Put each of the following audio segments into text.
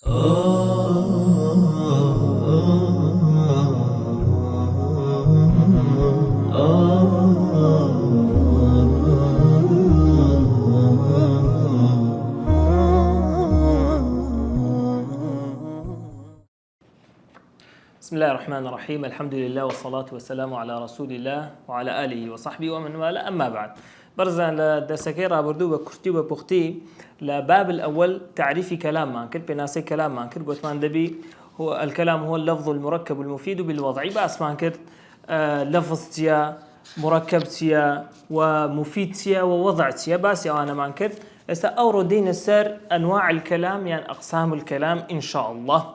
بسم الله الرحمن الرحيم. الحمد لله والصلاة والسلام على رسول الله وعلى آله وصحبه ومن والاه. أما بعد، برزان لدرسكي رابردو بكرتي وبختي لباب الأول تعريف كلام مانكر بناسي كلام مانكر بوتمان دبي هو الكلام هو اللفظ المركب المفيد بالوضع. بس مانكر لفظ تيا مركب تيا ومفيد تيا ووضع تيا بس أنا مانكر أوردين السر أنواع الكلام يعني أقسام الكلام إن شاء الله.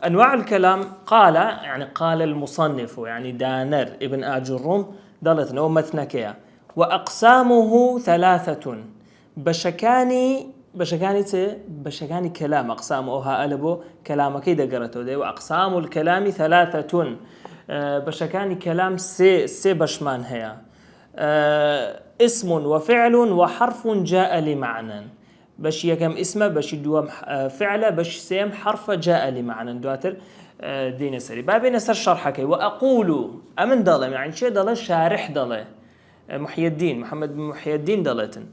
أنواع الكلام قال يعني قال المصنف يعني دانر ابن آجروم دلتنا ومثنكيا وأقسامه ثلاثة بشكاني كلام أقسامها ألبو كلام كيدا قرأته دي. وأقسام الكلام ثلاثة بشكاني كلام سي بشمان هي اسم وفعل وحرف جاء لمعنى. باش يكم اسمه باش دوام فعله باش سيم حرف جاء لمعنى دواتر دين سري بابين سر شرحك. وأقول أمن ضل يعني شيء ضل شارح ضل محي الدين محمد محي الدين ضلتن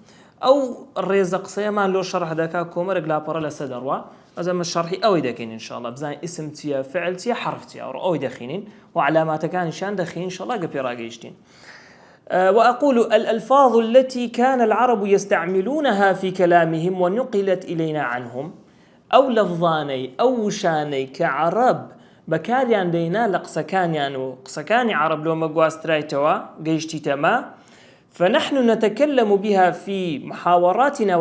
أو الرزق سيما لو شرح ذاك كومر قلابر لسدروا أزم الشرحي أو يدخين إن شاء الله بزين اسم تيا فعل تيا حرف تيا أو يدخينين وعلامات كان شان دخين إن شاء الله قبل راجيشتين. وأقول الألفاظ التي كان العرب يستعملونها في كلامهم ونقلت إلينا عنهم أو لفظاني أو شاني كعرب بكاريان دينا لقسكانيان وقسكاني عرب لو مقواسترايتوا قيشتي تما فنحن نتكلم بها في محاوراتنا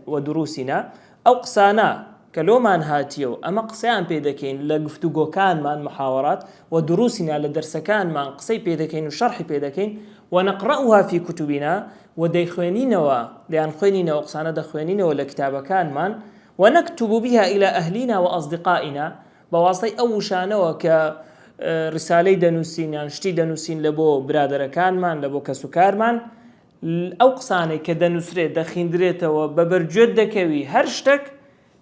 ودروسنا أو قسانا كلومان هاتيو أما قسيان بيدكين لقفتوغو كان من محاورات ودروسنا لدرسكان من قسي بيدكين وشرح بيدكين ونقرأها في كتبنا وديخوانين لأن خوانين وقسانا دخوانين ولا كتاب كان من ونكتب بها إلى أهلنا وأصدقائنا بواسطة أو شانا رسالة دنوسين يعني شتي دنوسين لبو برادر كان من لبو كسكار من أو قساني كدنوسري دخيندريته وببرجود دكوي هرشتك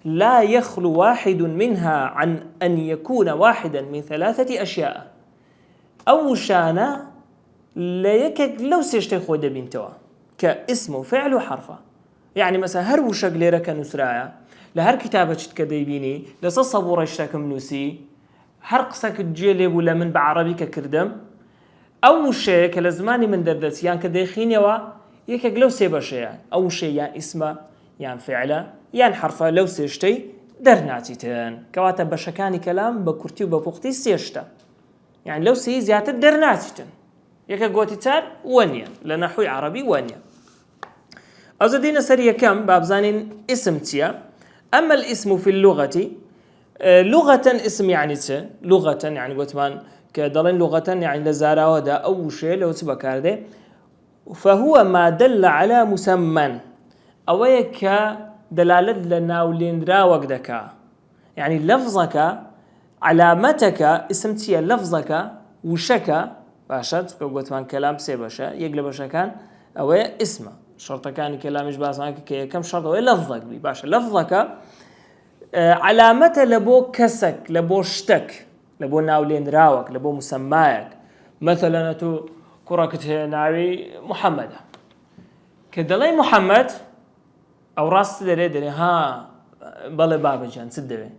لا يخلو واحد منها عن أن يكون واحدا من ثلاثة أشياء. أو شانا لا يكك لو سيشتخو دبنتوا كاسم وفعل وحرفة. يعني مثلا هر وشق ليرك نسرايا لهر كتابة كديبيني لصصبور اشتاكم نوسي هر قصك الجيلب ولا من بعربي كردم أو شيء كالزماني من دردس يعني كديخيني يكك لو سيبا شيء أو شيء يعني اسمه يعني فعله يعني حرفه لو سيشتي درناتيتن كواتب بشكاني كلام بكرتي وببوختي سيشتا يعني لو سي زيادة درناتيتن يكا قوتي تار ونيا لنحوي عربي ونيا. أزدين سريع كم بابزانين اسم تيا. أما الاسم في اللغة لغة اسم يعني لغة يعني قوتمان كدلين لغة يعني لزارا ودا أو شيء لو تبكار ده فهو ما دل على مسمى أويك دلالة لنا وليندرا وقدك يعني لفظك علامتك اسمتي لفظك وشك باشد قلت من كلام سيبشا يقلب شكان أو اسمه شرط كان كلام إيش باسمك كم شرط أو لفظك بي باشا لفظك علامته لبو كسك لبو شتك لبو ناوليندراوك لبو مسماك. مثلا تو كركته ناوي محمد كدلي محمد أو راس دري ها بلا بابا جان سدبي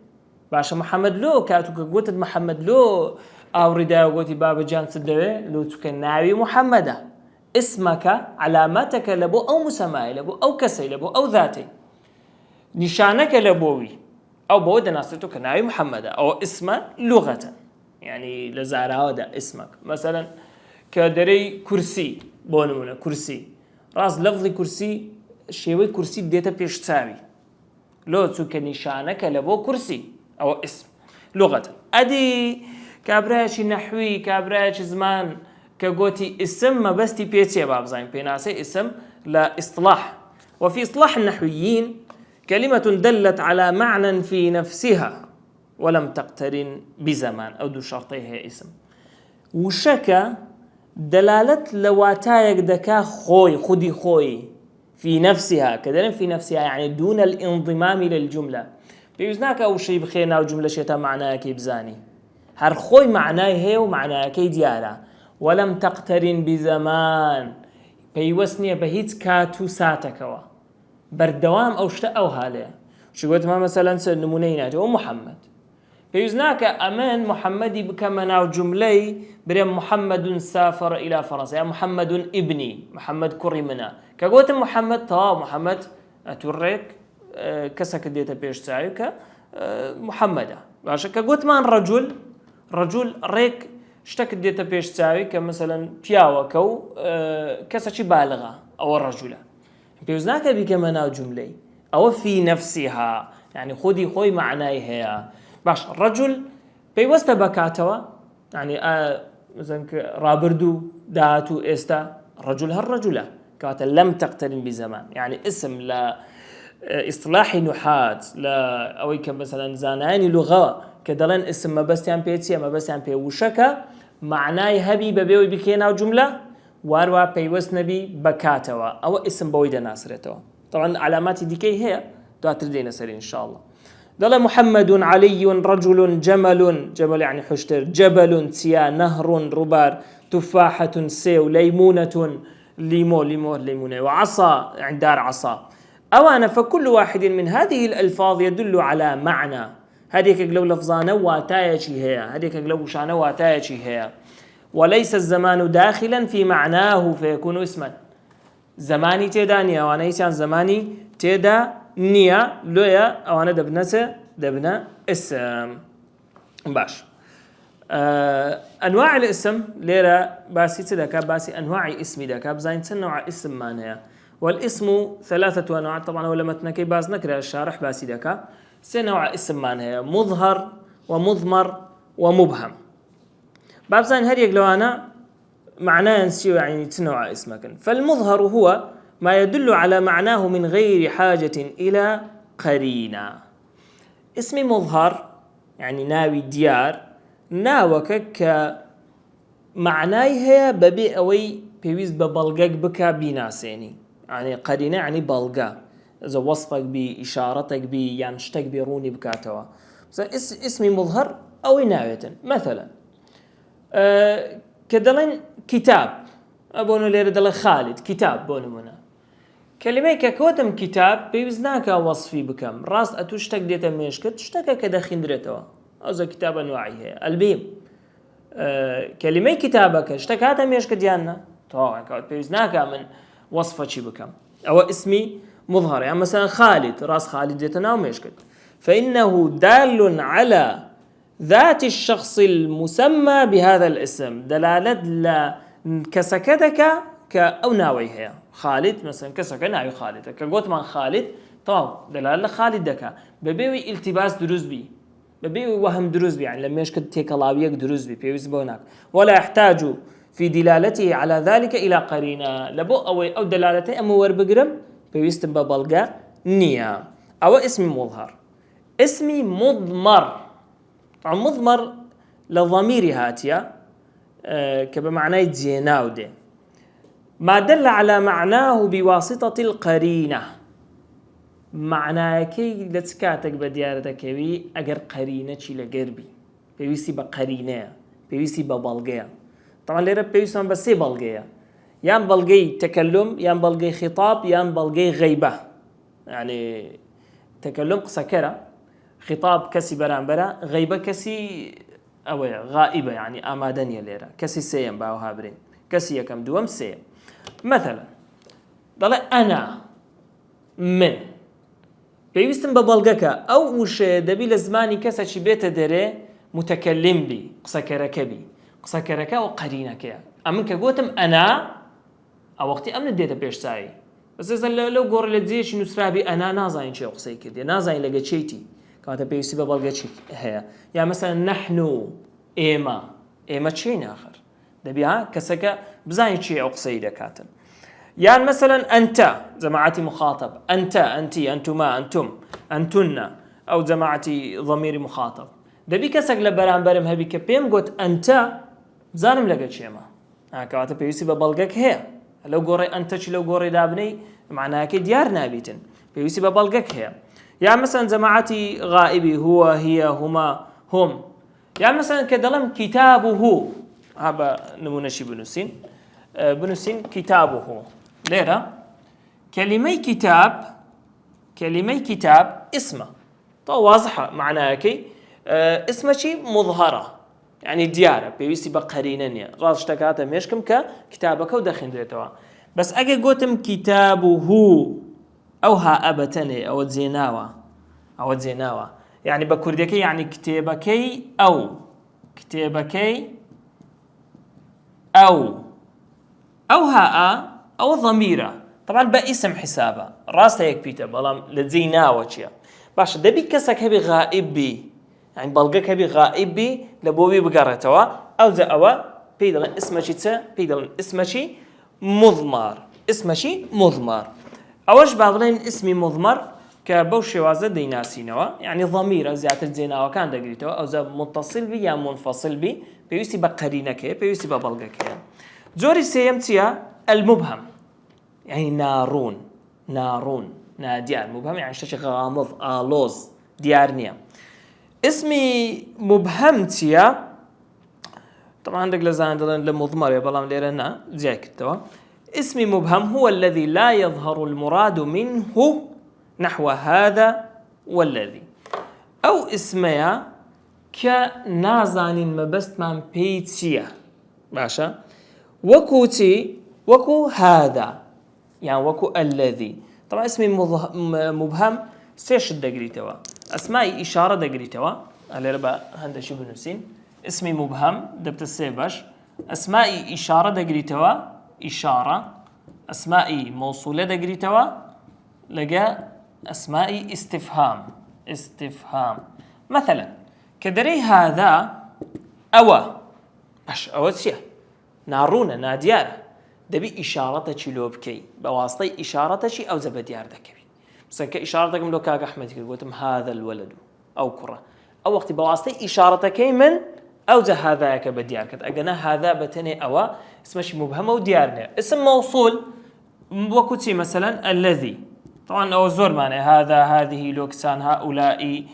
باشا محمد لو كاتو قوت محمد لو أو ردا قوتي بابا جان سدبي لو تكناوي محمد اسمك علامتك لبو أو مسماي لبو أو كسي لبو أو ذاتي نشانك لبوي أو بود ناستو كناوي محمد أو اسم لغة يعني لزارا هذا اسمك. مثلا كدري كرسي بونمونا كرسي راس لفظ كرسي شيوي كرسي ديتا بيش تساوي لو تسوك نشانك لبو كرسي أو اسم لغة. أدي كابراش نحوي كابراش زمان كقوتي اسم ما بس تي بيتي باب زين بيناسي اسم لا اصطلاح. وفي اصطلاح النحويين كلمة دلت على معنى في نفسها ولم تقترن بزمان أو دو شرطيها اسم. وشكا دلالة لواتايك دكا خوي خدي خوي في نفسها كذلك في نفسها يعني دون الانضمام للجملة پێویست ناکە ئەو شەی بخێ ناو جملەشێتە معنایەکەی بزانی هەر خۆی معنای هەیە و معنایەکەی دیارە وەلەم تەقتەرین بزەمان پەیوەست نییە بە هیچ کات و ساتێکەوە بەردەوام ئەو شتە ئەو حالەیە چی گوتمان مەسەلەن نمونەی ناتەوە محەممەد پێویست ناکە ئەمن محەممەدی بکەمە ناو جملەی برێ محەممەد سافر إلى فەڕەنسا یا محەممەد ئیبنی محەممەد کوڕی منە کە گوتم محەممەد تەواو محەممەد ئەتوڕێک کەسەکە دێتە پێش چاوی کە محەممەدە باشە کە گوتمان ڕەجول ڕێک شتێکت دێتە پێش چاوی کە مەسەلەن پیاوەکە و کەسێکی بالغە ئەوە ڕەجولە پێویست ناکە بیکەمە ناو جملەی ئەوە فی نەفسیها یعنی خودی خۆی معنای هەیە باش ڕەجول پێیوەستە بەکاتەوە یعنی ڕابردوو داهات و ئێستا ڕەجول هەر ڕەجولە کەواتە لەم تەقتەرین بزەمان یعنی اسم لە ئیصطلاحی نوحات لە ئەوەی کە مەسەلەن زانایانی لوغە کە دەڵێن اسم مەبەستیان پێ چییە مەبەستیان پێ وشەکە معنای هەبی بەبێەوەی بکێ ناو جملە وارووا پەیوەست نەبی بەکاتەوە ئەوە اسم بەوەی دەناسرێتەوە طبعا علاماتی دیکەی هەیە دواتر دێنە سەر ئینشاءالله دەڵێ محەممەد عەلیٌ ڕەجوڵ جەمەل يعني حشتر جەبەل چیا نەهڕ ڕووبار تفاحة سێو لەیمونەة ليمونة وعصا يعني دار عصا أوانا فكل واحد من هذه الألفاظ يدل على معنى هذيك لو لفظانة واتايشي هي هذيك لو شانة واتايشي هي وليس الزمان داخلا في معناه فيكون اسما زماني تيدا نيا وانا يسان زماني تيدا نيا لويا وانا دبنا اسم باش أنواع الاسم ليرة باسي تدكا باسي أنواع اسم دكا بزاين نوع اسم معناها والاسم 3 أنواع طبعا ولا متنكي باز نكره الشارح باسي دكا نوع اسم معناها مظهر ومضمر ومبهم بابزان هر يقلو أنا معناه نسيو يعني تنوع اسمك فالمظهر هو ما يدل على معناه من غير حاجة إلى قرينة اسمي مظهر يعني ناوي ديار ناوك كمعناه هي ببي أوي بيويز ببلغك بكا بيناسيني يعني قرينة يعني بلغة إذا وصفك بي إشارتك بي يعني شتك بيروني بكاتوا اسمي مظهر أو ناوية مثلا كدلين كتاب أبونو ليرة دل خالد كتاب بونو منا كلمة كوتم كتاب بيوزناك وصفي بكم راس أتوشتك ديتا ميشكت شتك كده خندرتوا أو كتاب أنواعي هي البيم كلمة كتابك اشتك هذا ميشكت ديالنا طبعا كوت بيوزناك من وصفة شي بكم أو اسمي مظهر يعني مثلا خالد راس خالد ديتنا وميشكت فإنه دال على ذات الشخص المسمى بهذا الاسم دلالة كسكتك كأو ناوي هي خالد مثلا كسك ناوي خالد كقوت من خالد طبعا دلالة خالدك ببيوي التباس دروز بي ببيوي وهم دروز بي يعني لما يشكد تيكلاويك دروز بي بيوز بوناك ولا يحتاج في دلالته على ذلك إلى قرينة لبو أو دلالته أمو وربقرم بيوستن ببلغة نية أو اسمي مظهر اسمي مضمر طبعا مضمر لضمير هاتيا كبمعنى زيناو دي ما دل على معناه بواسطة القرينة معناه كي لتسكاتك بديارتك بي أجر قرينة شي لقربي بيوسي بقرينة بيوسي ببلغة طبعا ليرة بيوسي بس بلغة يان بلغي تكلم يان بلغي خطاب يان بلغي غيبة يعني تكلم قسكرة خطاب كسي برانبرا غيبة كسي أو غائبة يعني آمادنية ليرة كسي سيم باو هابرين كسي يكم دوم سيم مثلا ضل أنا من بيوستن ببلغك أو وش دبي لزماني كسا شي بيت دري متكلم بي قسكرك بي قسكرك وقرينك أمنك قوتم أنا أو وقتي أمن الديتا بيش ساي بس إذا لو قور لدزيش نسرابي أنا نازاين شي قسي كردي نازاين لقى شيتي كانت بيوسي ببلغة شي هي يعني مثلا نحن إيما شيء آخر دبيها كسكا بزاين شي قسي دكاتن يعني مثلا أنت جماعتي مخاطب أنت أنتي أنتما أنتم أنتن أو جماعتي ضميري مخاطب دبي كسك لبران برم هبي كبيم قلت أنت زانم لقى شي ما كانت بيوسي ببلغك هي لو قوري أنت لو قوري دابني معناها كي ديار نابيتن بيوسي ببلغك هي يعني مثلا جماعتي غائبي هو هي هما هم. يعني مثلا كدلم كتابه هذا نمونه شي بنوسين بنوسين كتابه ليرة كلمة كتاب اسمه طو واضحة معناها كي اسمه شي مظهرة يعني ديارة بيويسي بقرينني راس تكاته ميشكم ككتابك ودخن ديتوا بس اجي قوتم كتابه او ها ابتني او زيناوا يعني بكردكي يعني كتابكي او هاء او ضميره طبعا باسم حسابه راسته هيك بيتا بلام لزيناوا شيء باش دبي كسك هبي غائب بي يعني بلغك هبي غائب بي لبوبي بقرتوا او زاوا بيدل اسم شي مضمر اوش بابلين اسمي مضمر كبوشي وازا ديناسينوا يعني ضمير زيادة زيناوا كان دقريتوا او زا متصل بي يا منفصل بي بيوسي بقرينك بيوسي ببلغك زوري سيمتيا المبهم يعني نارون ناديار مبهم يعني شيء غامض آلوز ديارنيا اسمي مبهم تيا طبعا عندك لزان لمضمر يا بلام ليرنا زي كتوا اسمي مبهم هو الذي لا يظهر المراد منه نحو هذا والذي او اسميا كنازان مبست من بيتيا باشا وكو هذا يعني وكو الذي طبعا اسمي مبهم سيش دقريتوا اسماء اشاره دقريتوا على ربا هند شو بنفسين اسمي مبهم دبت السيباش اسماء اشاره دقريتوا اشاره اسماء موصوله دقريتوا لقى اسماء استفهام مثلا كدري هذا او شيء نارونه نادياره دبي اشارته لو بكي بواسطه اشارته او زبديار دكبي مثلا كاشارتك لو كاك احمد قلتم هذا الولد او كره او وقت بواسطه اشارتك من او هذاك بديار كت اجنا هذا بتني او اسمه مبهم وديارنا اسم موصول وكتي مثلا الذي طبعا او زور معنى هذا هذه لوكسان هؤلاء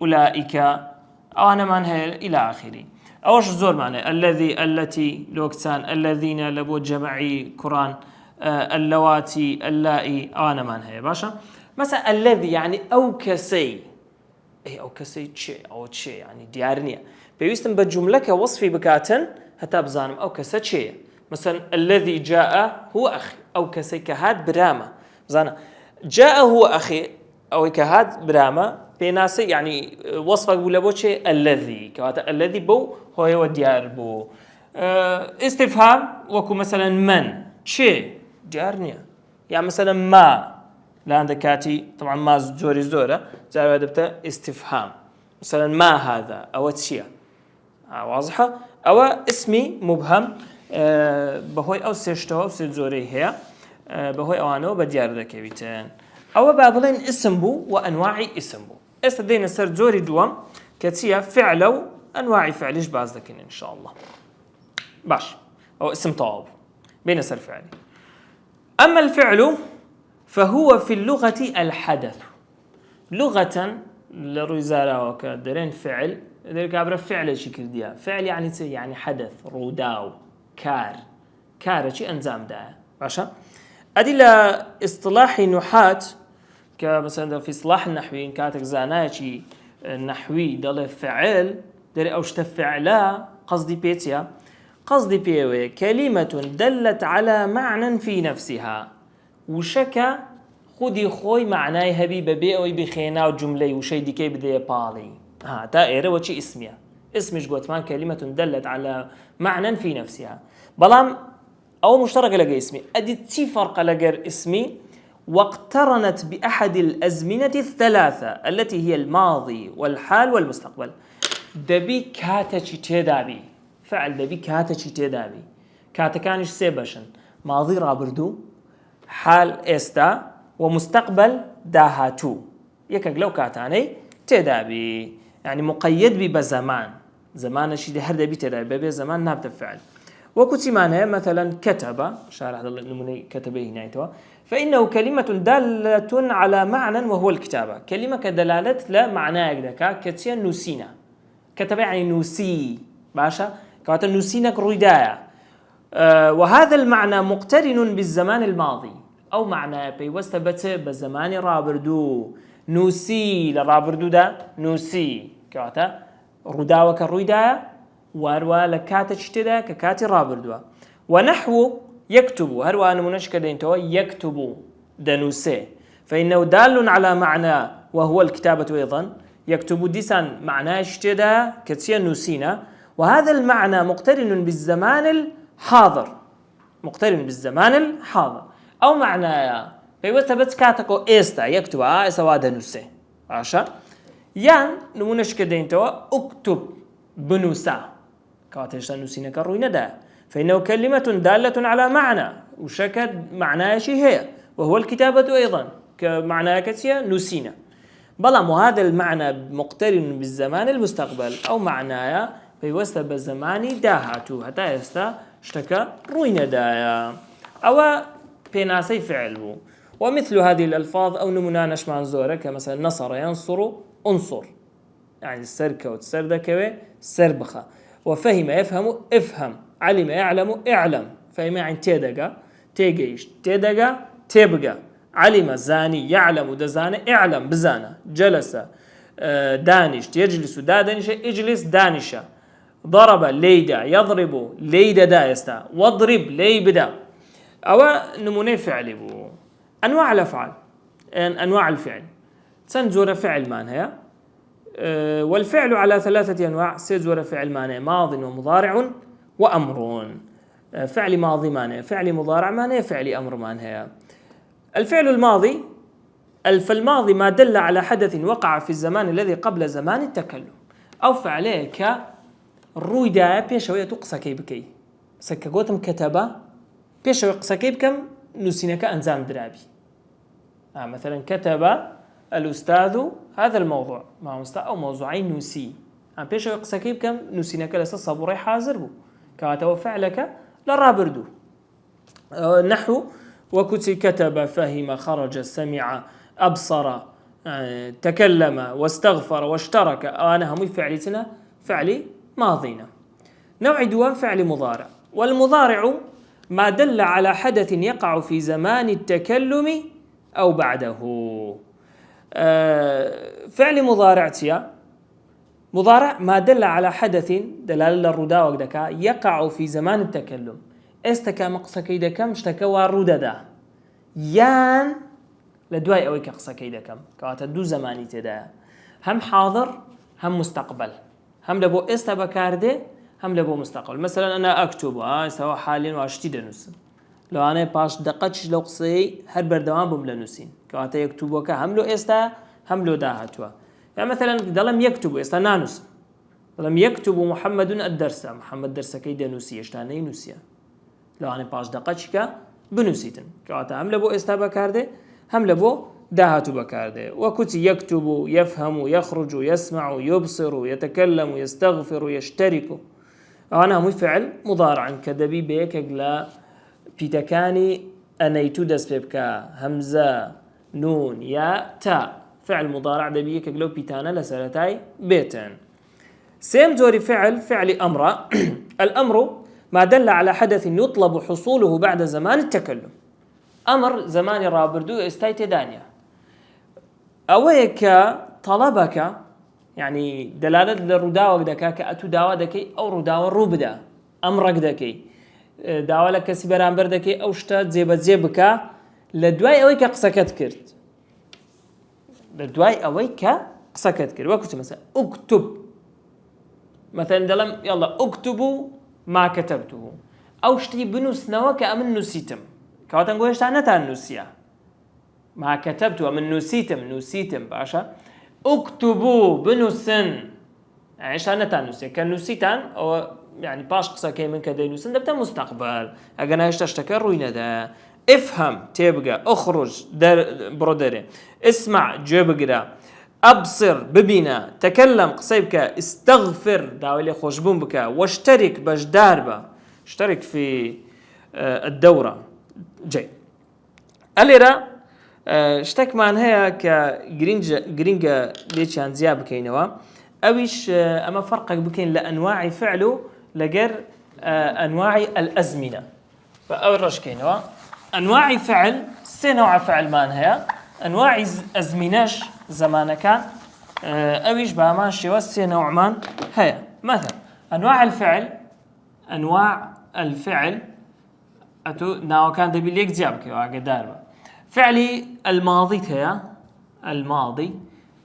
اولئك او انا معنى الى اخره اوش زور معنى الذي التي لوكسان الذين لبو جمعي قران اللواتي اللائي انا معنى باشا مثلا الذي يعني او كسي او كسي شيء يعني ديارنيا بيستم بجمله كوصفي بكاتن حتى بزانم او كسي شيء مثلا الذي جاء هو اخي او كسي كهاد برامه زانا جاء هو اخي او كهاد برامه بيناسي يعني وصفك ولا بوشي الذي كواتا الذي بو هو ديار بو استفهام وكو مثلا من شيء ديارنيا يعني مثلا ما لا عندك كاتي طبعا ما زوره زي دبته استفهام مثلا ما هذا او شيء واضحه او اسمي مبهم بهوي او سيشتو او زوري هي بهوي اوانو بديار دكبيتن او بابلين اسم بو وانواع اسم بو استدينا سر زوري دوام كتيا فعلو انواع فعلش باز لكن ان شاء الله باش او اسم طاب بين سر فعلي اما الفعل فهو في اللغة الحدث لغة لرزارة وكدرين فعل ذلك عبر فعل شكل ديا فعل يعني حدث روداو كار شيء انزام ده باشا ادي اصطلاح نحات كمثلا في اصطلاح النحوي كاتك زانايتي النحوي دل فعل دري اوش فعلا قصدي بيوي كلمة دلت على معنى في نفسها وشكا خودي خوي معناي هبي ببي او بخينا وجمله وشي ديكي بدي بالي دائره وشي اسمها اسمش قوتمان كلمة دلت على معنى في نفسها بلام او مشترك لقى اسمي ادي تي فرق لقى اسمي واقترنت بأحد الأزمنة الثلاثة التي هي الماضي والحال والمستقبل دبي كاتشي تدابي فعل دبي كاتشي تدابي كاتكانش سيبشن ماضي رابردو حال استا ومستقبل داهاتو يكك لو كاتاني تدابي يعني مقيد بزمان زمان شي هر دبي تدابي ببي زمان نابت فعل وكتي معناه مثلا كتب شارح نموني كتبه نايتوا فإنه كلمة دالة على معنى وهو الكتابة كلمة كدلالة لا معناه يقدكا كتيا نسينا كتب يعني نسي باشا كواتا نسينك رويدايا وهذا المعنى مقترن بالزمان الماضي أو معنى بيوست بالزمان رابردو نوسي لرابردو دا نوسي كواتا رداوك الرويدايا واروا لكاتا تشتدا ككاتي رابردوا ونحو يكتب هروا أنا منشكة دينتو يكتب دنوسي فإنه دال على معنى وهو الكتابة أيضا يكتب ديسان معناه اشتدا كتيا نوسينا وهذا المعنى مقترن بالزمان الحاضر أو معناه فيوست بس كاتكو إستا يكتب إسوا دنوسي عشان يان نمونشكة دينتو اكتب بنوسا كاتشتا نوسينا كروينا دا فإنه كلمة دالة على معنى وشكد معناه شيء هي وهو الكتابة أيضا كمعنى كتيا نسينا بلام وهذا المعنى مقترن بالزمان المستقبل أو معناه بيوست بالزمان داهاتو حتى يستا اشتكى روينا دايا أو بيناسي فعله ومثل هذه الألفاظ أو نمونانش منزورة كمثلا نصر ينصر انصر يعني السركة والسردكة سربخة وفهم يفهم افهم علم يعلم اعلم فهم يعني تيدقى تيجيش تيدقى تيبقى علم زاني يعلم دزانة اعلم بزانة جلس دانش يجلس دانش اجلس دانشة ضرب ليدا يضرب ليدا دايستا واضرب ليبدا أو نموني فعل بو أنواع الأفعال أنواع الفعل سنزور فعل معناها والفعل على 3 أنواع سيزور فعل معناه ماض ومضارع وأمر فعل ماضي معناه فعل مضارع معناه فعل أمر معناه الفعل الماضي فالماضي ما دل على حدث وقع في الزمان الذي قبل زمان التكلم أو فعله كالروي دا بيشوية تقصى كيبكي سكاقوتم كتابة بيشوية قصى كيبكم نسينك أنزام درابي مثلا كتب الأستاذ هذا الموضوع مع أو موضوعين نسي بيشوية قصى كيبكم نسينك لسا صبوري حاضر بو كاتو فعلك لرابردو نحو وكتي كتب فهم خرج سمع أبصر تكلم واستغفر واشترك أنا هم فعلتنا فعل ماضينا نوع دوام فعل مضارع والمضارع ما دل على حدث يقع في زمان التكلم أو بعده فعل مضارع تيا مضارع ما دل على حدث دلالة الرداء وقدك يقع في زمان التكلم استكا مقصى كيدكم اشتكوا رددا يان لدواي أوي كقصى كيدكم كاتدو زماني تدا هم حاضر هم مستقبل هم لبو استبكارده هم لبو مستقبل مثلا أنا أكتب سواء حاليا واشتي دنوس لو أنا باش دقتش لو قصي هر بردوان بملنوسين كاتا يكتبوك هم لو استا هم لو داهتوا يعني مثلا دلم يكتب استا نانوس دلم يكتب محمد الدرس محمد درس كيدا نوسي اشتاني نوسيا لو أنا باش دقتشك بنوسيتن كاتا هم لبو استا بكارده هم لبو داهتو بكارده وكتي يكتب يفهم يخرج يسمع يبصر يتكلم يستغفر يشترك أنا هم فعل مضارع كدبي بيك لا بيتكاني أنيتو دس بيبكا همزة نون يا تاء فعل مضارع دبيك لو بيتانا لسالتاي بيتن سيم زوري فعل أمر الأمر ما دل على حدث يطلب حصوله بعد زمان التكلم أمر زمان رابردو استايت دانيا أويك طلبك يعني دلالة للرداوة دكا كأتو داوة دكي أو رداوة روبدا أمرك دكي داوة لك سيبران بردكي أو شتات زيبك لدواي أويك قسكت كرت لدواي أويك قسكت كرت وكتب مثلا اكتب مثلا دلم يلا اكتبوا ما كتبته أو شتي بنوس نواك أمن نسيتم كواتن قويش تعنتها النسية ما كتبته أمن نسيتم باشا اكتبوا بنوسن يعني شانتها النسية كان نسيتان أو يعني باش قصة كي من كده نسن دبتا مستقبل أجنا يشتكر روينا ده افهم تبقى اخرج برودري اسمع جبقرا أبصر ببينا تكلم قصيبك استغفر داولي خوشبون بك واشترك باش داربا اشترك في الدورة. جيد. الليرة اشتكمان هي كجرينجا ليشان زياب كينوا أويش أما فرقك بكين لأنواع فعله لجر أنواع الأزمنة. فأول رش كينوا أنواع فعل نوع فعل مان هي أنواع أزمناش زمان كان أويش بأمان شوا نوع مان هي. مثلا أنواع الفعل أتو ناو كان دبيليك زيابك وعقدار فعلي الماضي هي الماضي،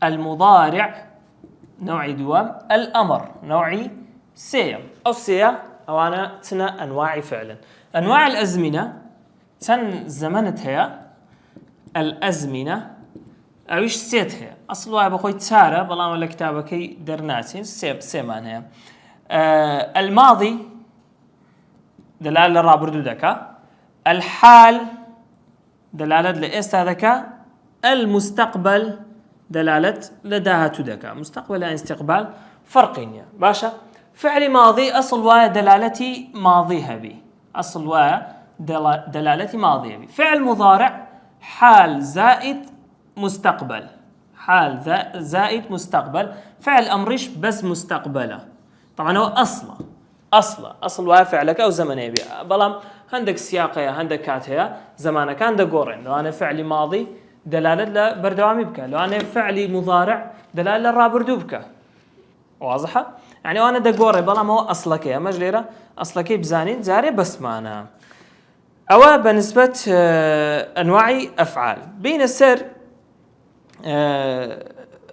المضارع نوعي دوام، الأمر نوعي سيم أو سيا أو أنا تنا أنواع فعلا. أنواع الأزمنة تن زمنت هي الأزمنة أويش سيت هي أصل واحد بخوي تسارة بلا ولا كتابك درناسين سيمان هي. الماضي دلالة رابردو دكا، الحال دلالة لإستاذك، المستقبل دلالة لداهة دكا. مستقبل استقبال فرقين باشا. فعل ماضي أصل وايا دلالتي ماضيها بي، أصل وايا دلالتي ماضيها بي. فعل مضارع حال زائد مستقبل، حال زائد مستقبل. فعل أمرش بس مستقبله. طبعا هو أصل وايا فعلك أو زمنه بي بلام عندك سياقية عندك كاتية زمانك كان دقورين. لو أنا فعلي ماضي دلالة لبردوامي بك، لو أنا فعلي مضارع دلالة لرابردو بك. واضحة؟ يعني وأنا دقوري بلا ما هو أصلك يا مجليرة أصلك بزانين زاري بس معنا. أو بالنسبة أنواع أفعال بين السر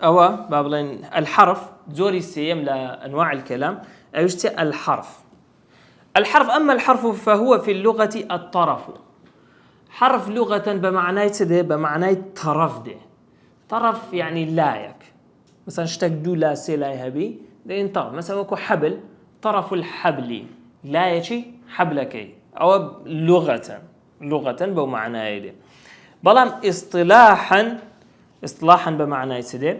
أو بابلين الحرف زوري سيم لأنواع الكلام أيشتي الحرف. أما الحرف فهو في اللغة الطرف. حرف لغة بمعنى تده بمعنى طرف ده. طرف يعني لايك مثلا اشتك دو لا سي لا يهبي ده طرف. مثلا وكو حبل طرف الحبل لا يشي حبلك أو لغة بمعنى يده. بلام اصطلاحا بمعنى يده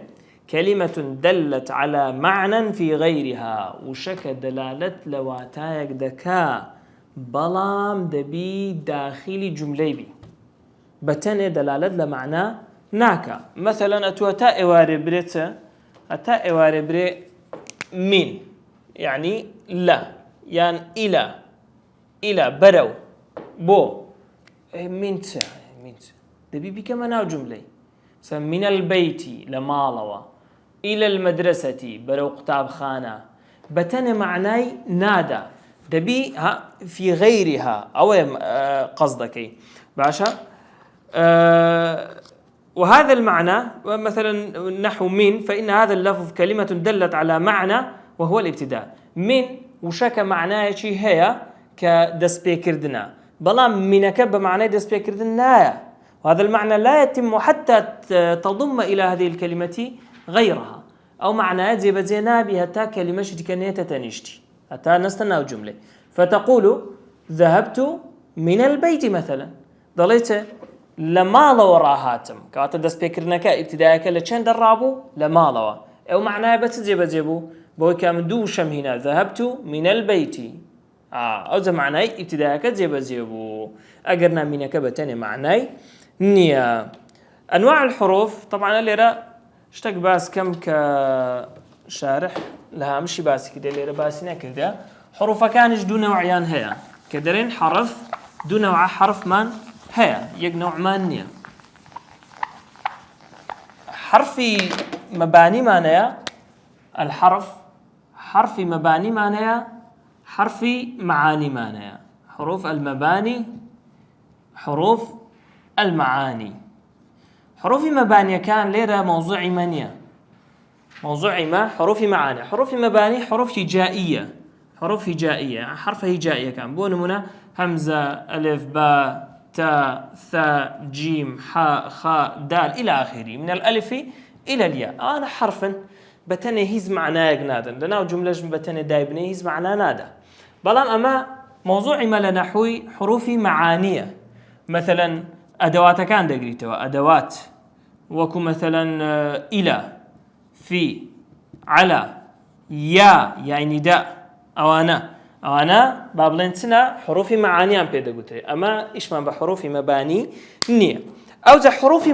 كلمة دلت على معنى في غيرها وشك دلالة لواتايك دكا بلام دبي داخلي جملة بي بتنه دلالة لمعنى ناكا. مثلا أتا إواري بري من يعني لا يعني إلى برو بو من دبي بي كما ناو جملة من البيت لمالوا إلى المدرسة برو كتاب خانة بتن معناي نادى دبي في غيرها أو قصدك باشا. وهذا المعنى مثلا نحو من فإن هذا اللفظ كلمة دلت على معنى وهو الابتداء. من وشك معناه شيء هي كدسبيكردنا بلام منك بمعنى دسبيكردنا. وهذا المعنى لا يتم حتى تضم إلى هذه الكلمة غيرها أو معنى زي بزينا بها تا كلمة شتكنية تنشتي حتى نستنى جملة. فتقول ذهبت من البيت مثلا ضليت لما لورا هاتم كاتا دسبيكرنك ابتدائك لچند الرابو لما لوا أو معنى بتجيبو بو كام دوشم هنا ذهبت من البيت أو ذا معنى ابتدائك جيبو أجرنا منك بتاني معنى نية. أنواع الحروف طبعا اللي را اشتق باس كم كشارح لها مشي باس كده اللي را باسنا كده حروف كانش دو نوعيان هي كدرين حرف دو نوع حرف من هي يك نوع مانية. حرفي مباني معناها الحرف حرفي مباني معناها حرفي معاني معناها. حروف المباني حروف المعاني. حروف مباني كان ليرة موضوع منية موضوع ما حروف معاني. حروف مباني حروف هجائية حرف هجائية كان بونمنا همزة ألف باء تاء ثاء جيم حاء خاء دال إلى آخره من الألف إلى الياء. أنا حرفا بتني هيز معناه جنادا لنا جملة بتني دايبني هيز معناه نادا بلام أما موضوع ما لنحوي حروف معانية. مثلا أدوات كان دقريتوا أدوات وكو مثلا إلى في على يا يعني نداء أو أنا أنا بابلينتنا حروف معاني أم بيدقوتي أما إيش ما بحروف مباني نية أو ذا حروف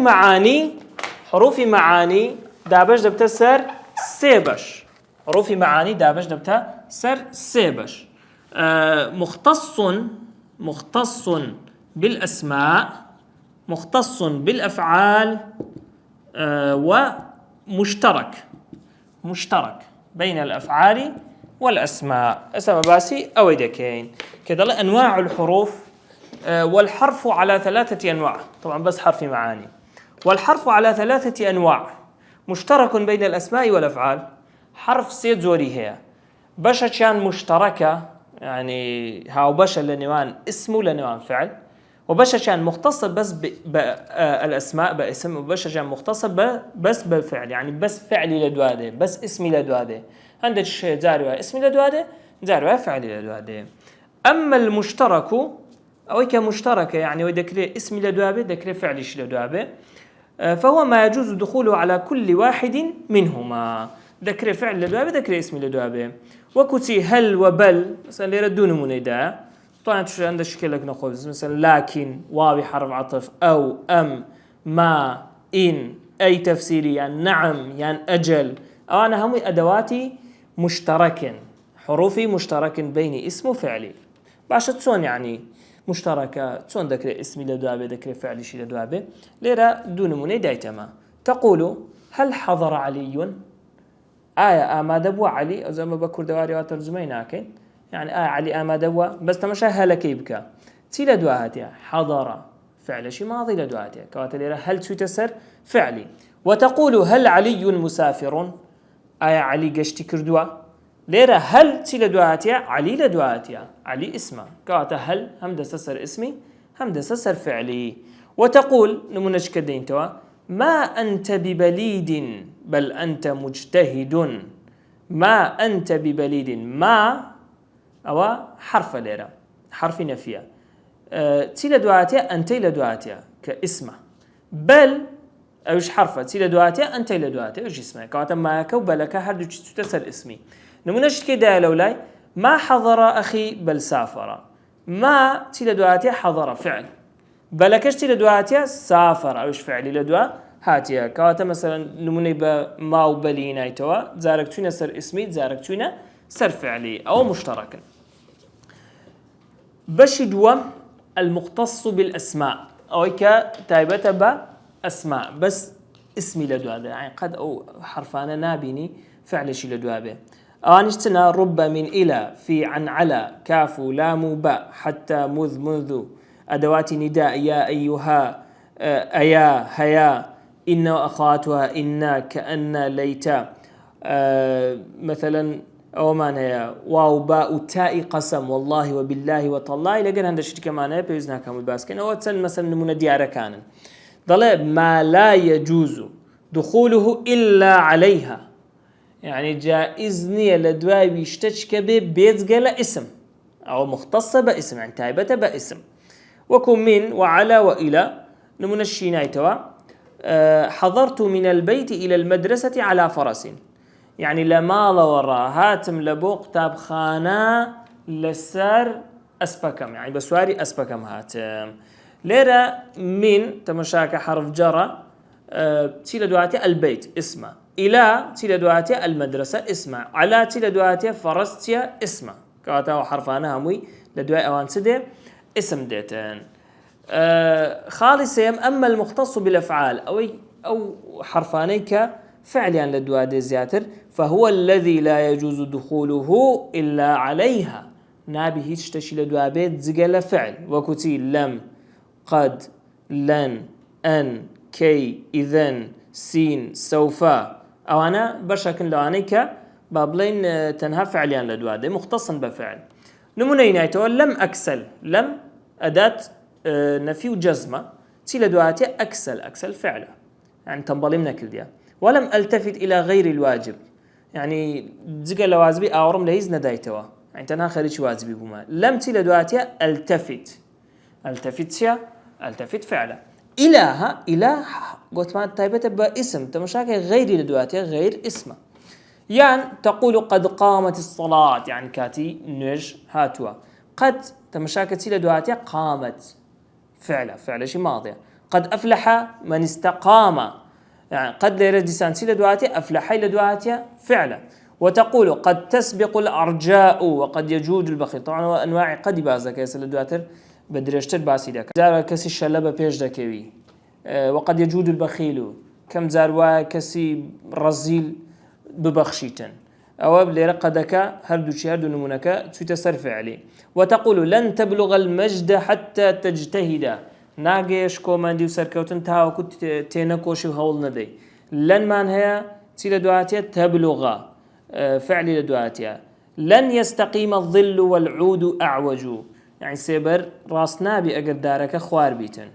معاني دابش دبتا سر سيبش حروف معاني دابش دبتا سر سيبش مختص بالأسماء مختص بالأفعال مشترك بين الأفعال والأسماء اسم باسي أو دكين كذا أنواع الحروف والحرف على 3 أنواع طبعا بس حرف معاني والحرف على 3 أنواع مشترك بين الأسماء والأفعال حرف سيد زوري هي بشا كان مشتركة يعني هاو بشا لنوان اسمه لنوان فعل وبشا كان مختص بس بالأسماء باسم وبشا كان مختص بس بالفعل يعني بس فعلي لدواده بس اسمي لدواده عندك زاروا اسمي لدواده زاروا فعلي لدواده أما المشترك أو كمشترك يعني وذكر اسمي لدواده ذكر فعلش لدواده فهو ما يجوز دخوله على كل واحد منهما ذكر فعل لدواده ذكر اسمي لدواده وكتي هل وبل مثلا يردون منيدا طبعا عندك شكلك نخبز مثلا لكن واو حرف عطف أو أم ما إن أي تفسيري يعني نعم يعني أجل أو أنا هم أدواتي مشترك حروفي مشترك بين اسم وفعلي باشا تسون يعني مشتركة تسون ذكر اسمي لدوابة ذكر فعلي شي لدوابة ليرا دون مني دايتما تقول هل حضر علي آية آمادة بو علي أو زي ما بكر دواري وترجمين لكن يعني علي آمادة بو بس تمشى هلا كيبك تي لدواتها حضر فعل شي ماضي لدواتها كوات ليرا هل تسر فعلي وتقول هل علي مسافر آية علي قشتي كردوا ليرة هل تي لدواتيا علي لدواتيا علي اسمه كاتا هل هم دسسر اسمي هم دسسر فعلي وتقول نمونج كدين توا ما أنت ببليد بل أنت مجتهد ما أنت ببليد ما أو حرف ليرة حرف نفيا تي لدواتيا أنت لدواتيا كاسمه بل أوش حرفة تي لدواتيا أنت لدواتيا وش اسمه كاتا ما كوبلك هردو تسر اسمي نمونش كده لولاي ما حضر أخي بل سافر ما تي لدواتيا حضر فعل بلكش تي لدواتيا سافر أوش فعلي لدوا هاتيا كاتا مثلا نموني بما وبلينا يتوا زارك تونا سر اسمي زارك تونا سر فعلي أو مشترك بشدوا المختص بالأسماء أو كتايبة بأسماء بس اسمي لدوابة يعني قد أو حرفانا نابيني فعل شي لدوابة أوانشتنا رب من إلى في عن على كاف لام باء حتى منذ أدوات نداء يا أيها أيا هيا إن أخواتها إنا كأن ليتا مثلا أو معناها واو باء تاء قسم والله وبالله وتالله لقد هذا الشيء كمان بيزنا كم الباسكن أو تسن مثلا من ديار كان ضل ما لا يجوز دخوله إلا عليها يعني جائز نية لدواي بيشتشك بيتقل اسم أو مختصة باسم يعني تايبة باسم وكم من وعلى وإلى نمون الشينايتوا حضرت من البيت إلى المدرسة على فرس يعني لما لورا هاتم لبو كتاب خانة لسر أسبكم يعني بسواري أسبكم هاتم ليرة من تمشاك حرف جرى تيلا دواتي البيت اسمه إلى تيلا دواتي المدرسة اسمه على تيلا دواتي فرستيا اسمه كاتا وحرفانها هموي لدواء أوان سدي اسم ديتن خالصيم أما المختص بالأفعال أو حرفانيك فعليا لدواء زياتر فهو الذي لا يجوز دخوله إلا عليها نابي هيش تشي لدواء بيت زقل فعل وكتي لم قد لن أن كي إذن سين سوف أو أنا بشكل لوانيك بابلين تنهى فعليا لدواء مختصا بفعل نمونينايتو لم أكسل لم أداة نفي وجزمة تي لدواتي أكسل فعله يعني تنبلمنا كل ديا ولم ألتفت إلى غير الواجب يعني زقل لوازبي أورم لهيز ندايتوا يعني تنها خريج واجبي بما لم تي لدواتي ألتفت فعله إله قلت ما تايبته باسم تمشاك غير لدواتي غير اسمه يان تقول قد قامت الصلاة يعني كاتي نج هاتوا. قد تمشاكتي لدواتيا قامت فعل شي ماضية. قد أفلح من استقام يعني قد ليرة ديسانسي لدواتيا أفلح لدواتيا فعلا. وتقول قد تسبق الأرجاء وقد يجود البخيل. طبعا أنواع قد بازك يا سلدواتر بدريشتر باسي داك زار كسي الشلبة بيش داكوي وقد يجود البخيل كم زار كسي رزيل ببخشيتن أو بليرة قدك هردو نمونك تسرف عليه. وتقول لن تبلغ المجد حتى تجتهد ناقش كوماندي وسركوتن تاو كنت تينكوشي وهول ندي لن من هي تيل دواتيا تبلغ فعل لدواتيا. لن يستقيم الظل والعود أعوج يعني سيبر راس نابي أقر دارك خوار بيتن.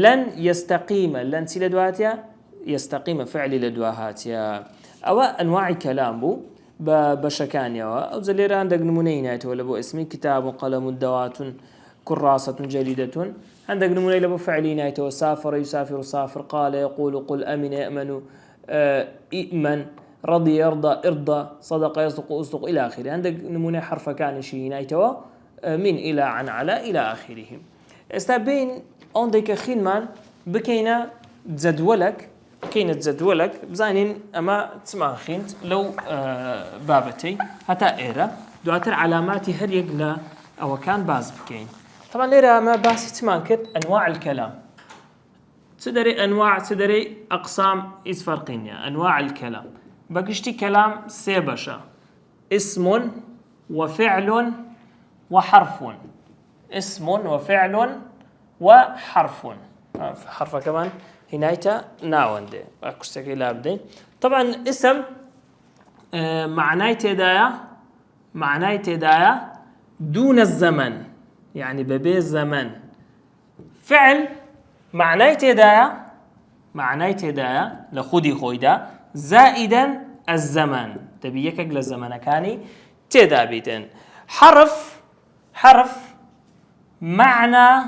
لن يستقيم لن تيل دواتيا يستقيم فعل لدواتيا. أو أنواع كلام بو بشكانيا أو زلير عندك نمونين ولا بو اسمي كتاب وقلم دوات كراسة جليدة. عندك نمونين لبو فعلين سافر يسافر صافر قال يقول قل أمن يأمن إئمن رضي يرضى ارضى صدق يصدق أصدق إلى آخره. عندك نمونة حرف كان شيء نايتوا من إلى عن على إلى آخره. استبين عندك خينمان بكينا تزدولك كينة تزدولك بزانين أما تسمع خينت لو بابتي حتى إيرا دواتر علاماتي هر يقلا أو كان باز بكين. طبعا ليرا ما باس تسمع كت أنواع الكلام تدري أنواع تدري أقسام إيش فرقينيا أنواع الكلام. بقشتي كلام سيبشا اسم وفعل وحرف. اسم وفعل وحرف. حرف كمان هنايتا ناوندي أكستكي لابدين. طبعا اسم معناي تدايا دون الزمن يعني ببي الزمن. فعل معناي تدايا لخودي خويدا زائدا الزمن تبيك أجل الزمن كاني تدا بيتن. حرف معنى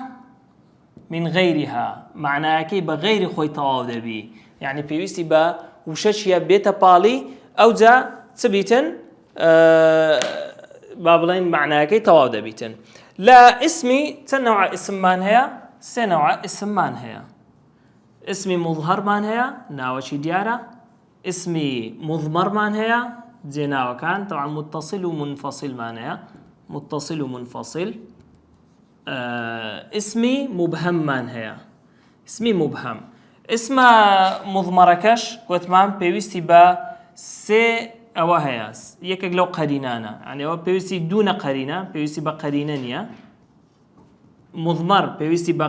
من غيرها معناه كي بغير خوي تواو دبي يعني بيوستي با وششيا بيتا بالي أو جا تبيتن بابلين معناه كي تواو دبيتن. لا اسمي تنوع اسم مان هي سنوع اسم مان هي. اسمي مظهر مان هي ناوشي ديارة. اسمي مضمر مان هي زيناو كان طبعا متصل ومنفصل مان هي متصل ومنفصل. اسمي مبهم مان هي اسمي مبهم. اسم مضمركش وتمام بيوستي با سي أو هي يكك لو قرينانا يعني هو بيوستي دون قرينة بيوستي با قرينانيا. مضمر بيوستي با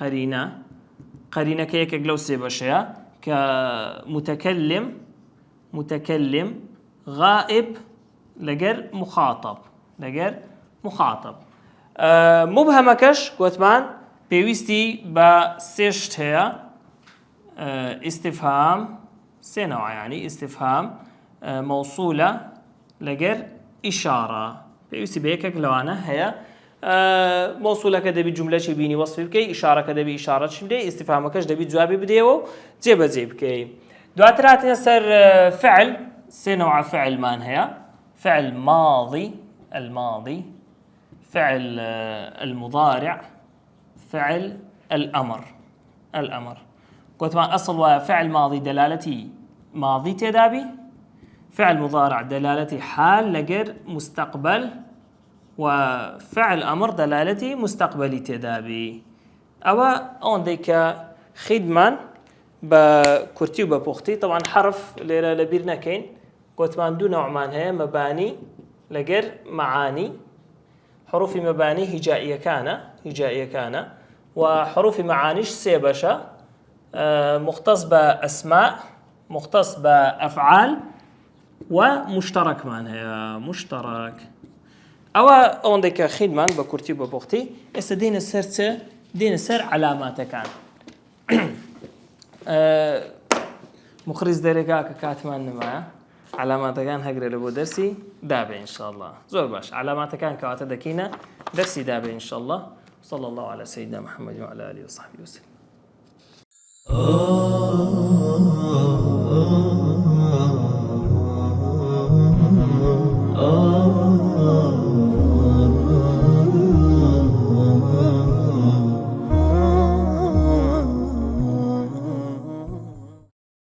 قرينة كيكك لو سي بشيا متكلم غائب لجر مخاطب. مبهمكش وثمان بيوستي با سيشت هي استفهام سنوع يعني استفهام موصولة لجر إشارة بيوستي بيكك لوانا هي موصولة كده بجملة شبيني وصف بكي إشارة كده بإشارة شبدي استفهامكش ده بجواب بديو جيب كي. دواترات يسر فعل سنوع فعل مان هي فعل ماضي الماضي فعل المضارع فعل الأمر قلت ما أصل فعل ماضي دلالتي ماضي تدابي. فعل مضارع دلالتي حال لجر مستقبل. وفعل أمر دلالتي مستقبلي تدابي. أو عندك خدمان بكرتي وببختي طبعا حرف ليرة لبيرنا كين قلت ما دون نوع هي مباني لجر معاني. حروف مباني هجائية كان وحروف معانيش سيبشة مختص بأسماء مختص بأفعال ومشترك معناها مشترك. أو عندك خدمان بكرتي وببختي دين السر علامات كان مخرج درجة كاتمان معه علامات كان هجر لبو درسي دابع إن شاء الله زور باش علامات كان كواتا دكينا درسي دابع إن شاء الله. صلى الله على سيدنا محمد وعلى آله وصحبه وسلم.